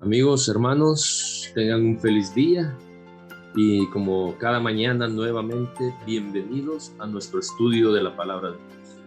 Amigos, hermanos, tengan un feliz día y como cada mañana nuevamente bienvenidos a nuestro estudio de la palabra de Dios.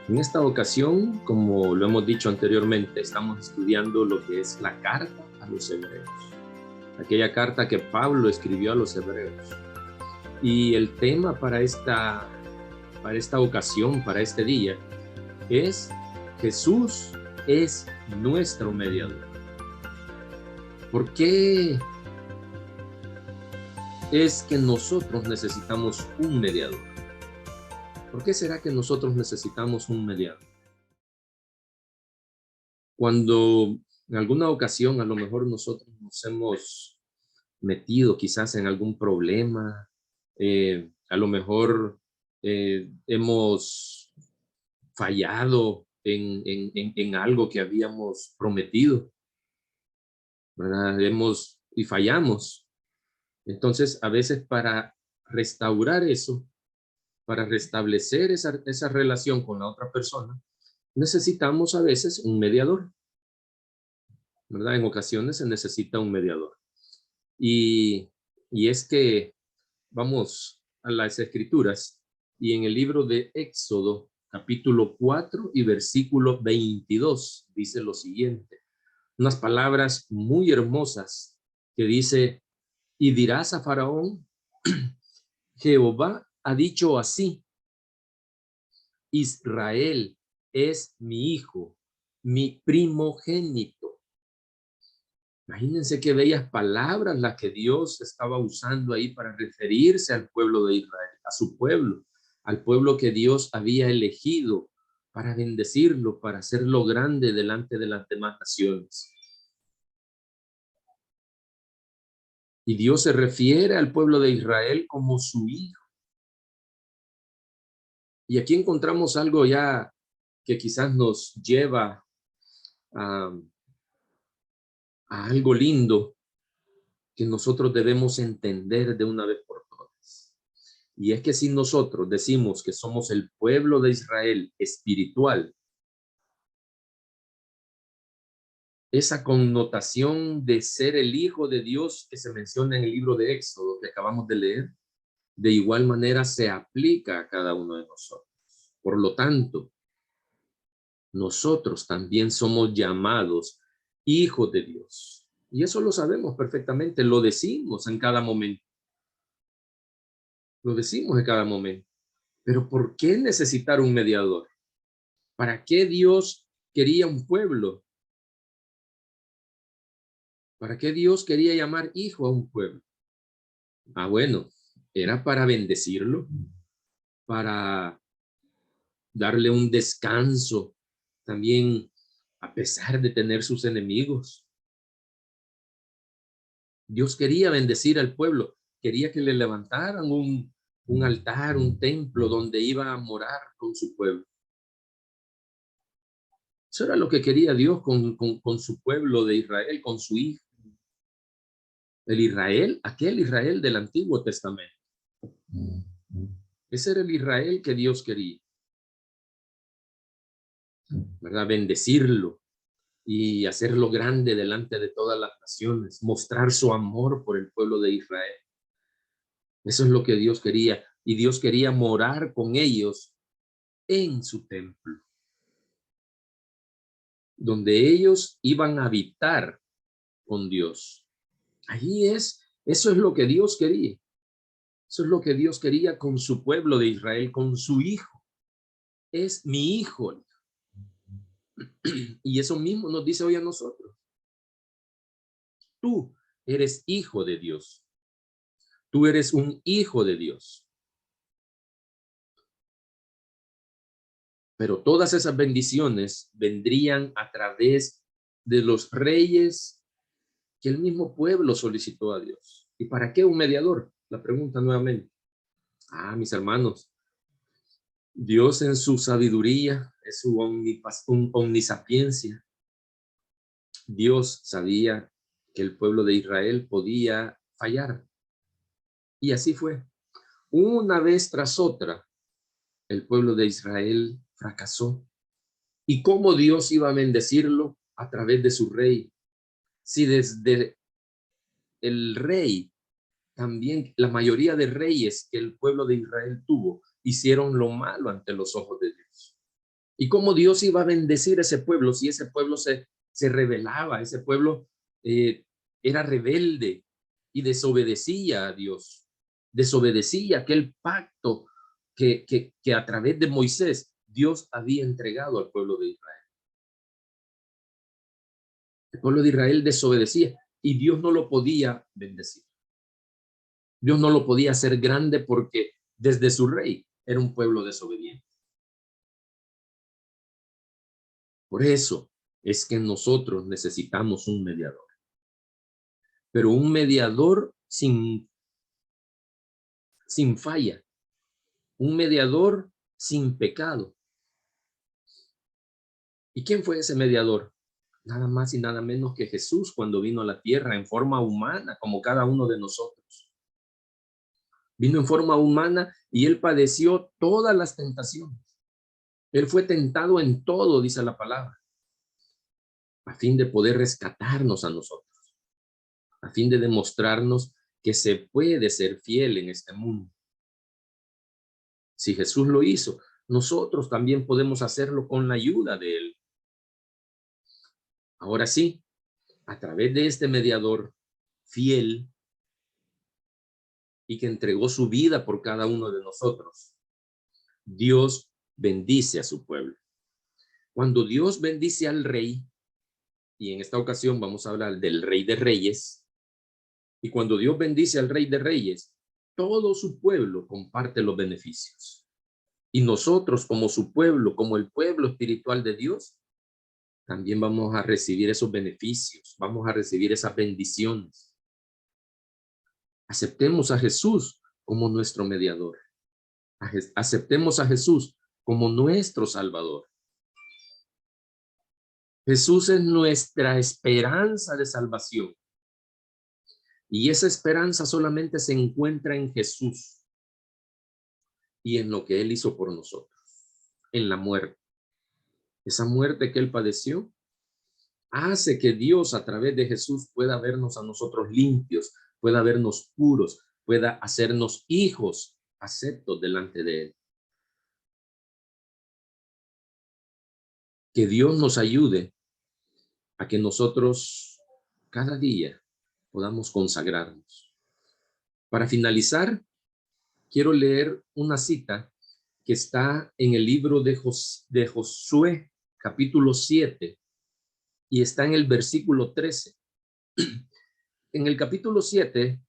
En esta ocasión, como lo hemos dicho anteriormente, estamos estudiando lo que es la carta a los hebreos, aquella carta que Pablo escribió a los hebreos. Y el tema para esta ocasión, para este día, es Jesús es nuestro mediador. ¿Por qué es que nosotros necesitamos un mediador? ¿Por qué será que nosotros necesitamos un mediador? Cuando en alguna ocasión a lo mejor nosotros nos hemos metido quizás en algún problema, a lo mejor hemos fallado en algo que habíamos prometido, ¿verdad? Y fallamos. Entonces, a veces para restaurar eso, para restablecer esa relación con la otra persona, necesitamos a veces un mediador, ¿verdad? En ocasiones se necesita un mediador. Y, y es que vamos a las escrituras y en el libro de Éxodo, capítulo 4 y versículo 22, dice lo siguiente, unas palabras muy hermosas que dice, y dirás a Faraón, Jehová ha dicho así, Israel es mi hijo, mi primogénito. Imagínense qué bellas palabras las que Dios estaba usando ahí para referirse al pueblo de Israel, a su pueblo, al pueblo que Dios había elegido para bendecirlo, para hacerlo grande delante de las demás naciones. Y Dios se refiere al pueblo de Israel como su hijo. Y aquí encontramos algo ya que quizás nos lleva a algo lindo que nosotros debemos entender de una vez por todas. Y es que si nosotros decimos que somos el pueblo de Israel espiritual, esa connotación de ser el hijo de Dios que se menciona en el libro de Éxodo que acabamos de leer, de igual manera se aplica a cada uno de nosotros. Por lo tanto, nosotros también somos llamados hijos de Dios. Y eso lo sabemos perfectamente, lo decimos en cada momento. Lo decimos en cada momento. Pero ¿por qué necesitar un mediador? ¿Para qué Dios quería un pueblo? ¿Para qué Dios quería llamar hijo a un pueblo? Bueno, era para bendecirlo, para darle un descanso, también a pesar de tener sus enemigos. Dios quería bendecir al pueblo, quería que le levantaran un altar, un templo donde iba a morar con su pueblo. Eso era lo que quería Dios con su pueblo de Israel, con su hijo. El Israel, aquel Israel del Antiguo Testamento. Ese era el Israel que Dios quería, ¿verdad? Bendecirlo y hacerlo grande delante de todas las naciones, mostrar su amor por el pueblo de Israel. Eso es lo que Dios quería. Y Dios quería morar con ellos en su templo, donde ellos iban a habitar con Dios. Eso es lo que Dios quería. Eso es lo que Dios quería con su pueblo de Israel, con su hijo. Es mi hijo. Y eso mismo nos dice hoy a nosotros. Tú eres hijo de Dios. Tú eres un hijo de Dios. Pero todas esas bendiciones vendrían a través de los reyes que el mismo pueblo solicitó a Dios. ¿Y para qué un mediador? La pregunta nuevamente. Mis hermanos, Dios en su sabiduría, en su omnisapiencia, Dios sabía que el pueblo de Israel podía fallar. Y así fue. Una vez tras otra, el pueblo de Israel fracasó. ¿Y cómo Dios iba a bendecirlo? A través de su rey. Si desde el rey, también la mayoría de reyes que el pueblo de Israel tuvo, hicieron lo malo ante los ojos de Dios. ¿Y cómo Dios iba a bendecir a ese pueblo si ese pueblo se rebelaba, ese pueblo era rebelde y desobedecía a Dios? Desobedecía aquel pacto que a través de Moisés Dios había entregado al pueblo de Israel. El pueblo de Israel desobedecía y Dios no lo podía bendecir. Dios no lo podía hacer grande porque desde su rey era un pueblo desobediente. Por eso es que nosotros necesitamos un mediador, pero un mediador sin falla, un mediador sin pecado. ¿Y quién fue ese mediador? Nada más y nada menos que Jesús, cuando vino a la tierra en forma humana, como cada uno de nosotros. Vino en forma humana y él padeció todas las tentaciones. Él fue tentado en todo, dice la palabra, a fin de poder rescatarnos a nosotros, a fin de demostrarnos que se puede ser fiel en este mundo. Si Jesús lo hizo, nosotros también podemos hacerlo con la ayuda de él. Ahora sí, a través de este mediador fiel y que entregó su vida por cada uno de nosotros, Dios bendice a su pueblo. Cuando Dios bendice al rey, y en esta ocasión vamos a hablar del Rey de Reyes, y cuando Dios bendice al Rey de Reyes, todo su pueblo comparte los beneficios. Y nosotros como su pueblo, como el pueblo espiritual de Dios, también vamos a recibir esos beneficios, vamos a recibir esas bendiciones. Aceptemos a Jesús como nuestro mediador. Aceptemos a Jesús como nuestro Salvador. Jesús es nuestra esperanza de salvación. Y esa esperanza solamente se encuentra en Jesús y en lo que Él hizo por nosotros, en la muerte. Esa muerte que Él padeció hace que Dios a través de Jesús pueda vernos a nosotros limpios, pueda vernos puros, pueda hacernos hijos aceptos delante de Él. Que Dios nos ayude a que nosotros cada día podamos consagrarnos. Para finalizar, quiero leer una cita que está en el libro de Josué, capítulo 7, y está en el versículo 13. En el capítulo 7,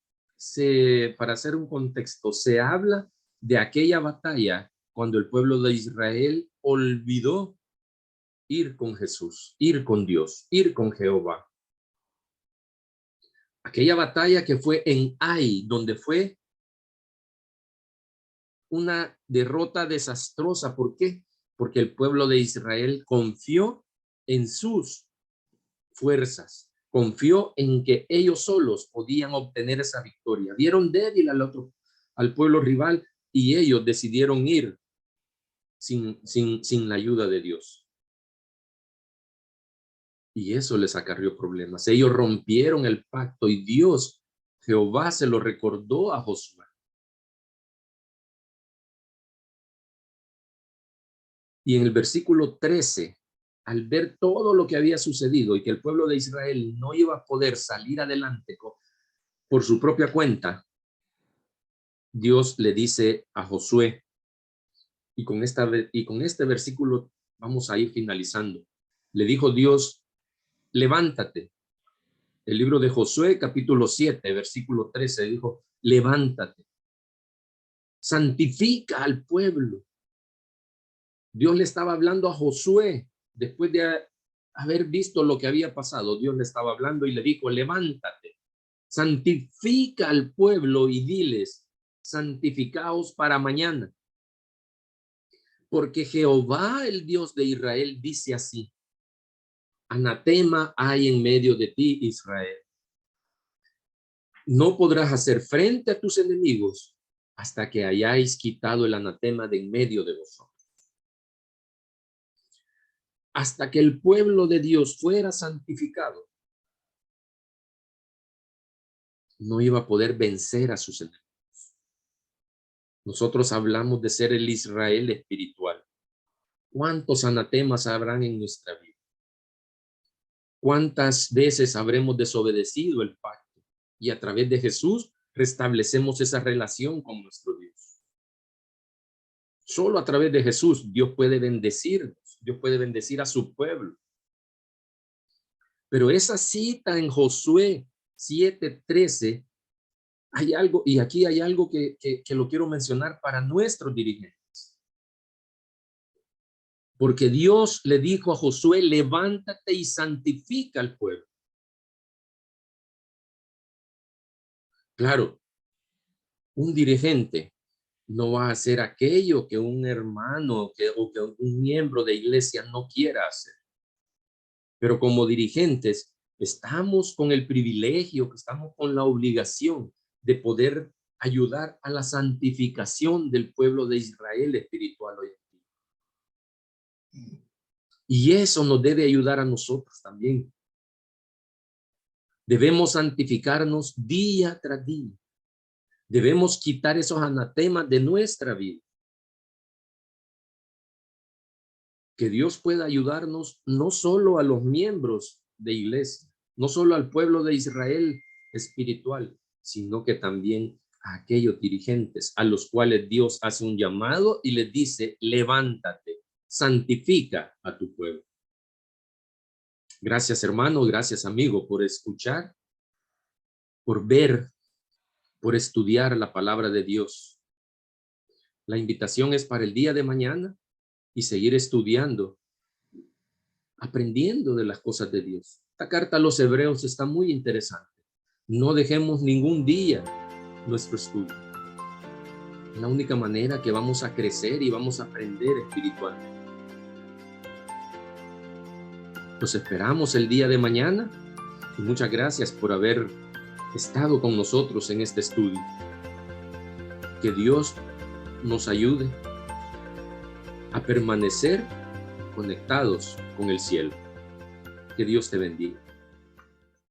para hacer un contexto, se habla de aquella batalla cuando el pueblo de Israel olvidó ir con Jesús, ir con Dios, ir con Jehová. Aquella batalla que fue en Ai, donde fue una derrota desastrosa. ¿Por qué? Porque el pueblo de Israel confió en sus fuerzas, confió en que ellos solos podían obtener esa victoria. Vieron débil al pueblo rival y ellos decidieron ir sin la ayuda de Dios. Y eso les acarrió problemas. Ellos rompieron el pacto y Dios, Jehová, se lo recordó a Josué. Y en el versículo 13, al ver todo lo que había sucedido y que el pueblo de Israel no iba a poder salir adelante por su propia cuenta, Dios le dice a Josué, y con este versículo vamos a ir finalizando. Le dijo Dios, levántate. El libro de Josué, capítulo 7, versículo 13, dijo, levántate. Santifica al pueblo. Dios le estaba hablando a Josué después de haber visto lo que había pasado. Dios le estaba hablando y le dijo, levántate, santifica al pueblo y diles, santificaos para mañana. Porque Jehová, el Dios de Israel, dice así, anatema hay en medio de ti, Israel. No podrás hacer frente a tus enemigos hasta que hayáis quitado el anatema de en medio de vosotros. Hasta que el pueblo de Dios fuera santificado, no iba a poder vencer a sus enemigos. Nosotros hablamos de ser el Israel espiritual. ¿Cuántos anatemas habrán en nuestra vida? ¿Cuántas veces habremos desobedecido el pacto? Y a través de Jesús restablecemos esa relación con nuestro Dios. Solo a través de Jesús Dios puede bendecirnos, Dios puede bendecir a su pueblo. Pero esa cita en Josué 7:13, hay algo, y aquí hay algo que lo quiero mencionar para nuestros dirigentes. Porque Dios le dijo a Josué, levántate y santifica al pueblo. Claro, un dirigente no va a hacer aquello que un hermano o que un miembro de iglesia no quiera hacer. Pero como dirigentes, estamos con el privilegio, estamos con la obligación de poder ayudar a la santificación del pueblo de Israel espiritual hoy en día. Y eso nos debe ayudar a nosotros también. Debemos santificarnos día tras día. Debemos quitar esos anatemas de nuestra vida. Que Dios pueda ayudarnos no solo a los miembros de iglesia, no solo al pueblo de Israel espiritual, sino que también a aquellos dirigentes a los cuales Dios hace un llamado y les dice, levántate, santifica a tu pueblo. Gracias, hermano, gracias, amigo, por escuchar, por ver, por estudiar la palabra de Dios. La invitación es para el día de mañana y seguir estudiando, aprendiendo de las cosas de Dios. Esta carta a los hebreos está muy interesante. No dejemos ningún día nuestro estudio. Es la única manera que vamos a crecer y vamos a aprender espiritualmente. Los esperamos el día de mañana y muchas gracias por haber estado con nosotros en este estudio. Que Dios nos ayude a permanecer conectados con el cielo. Que Dios te bendiga.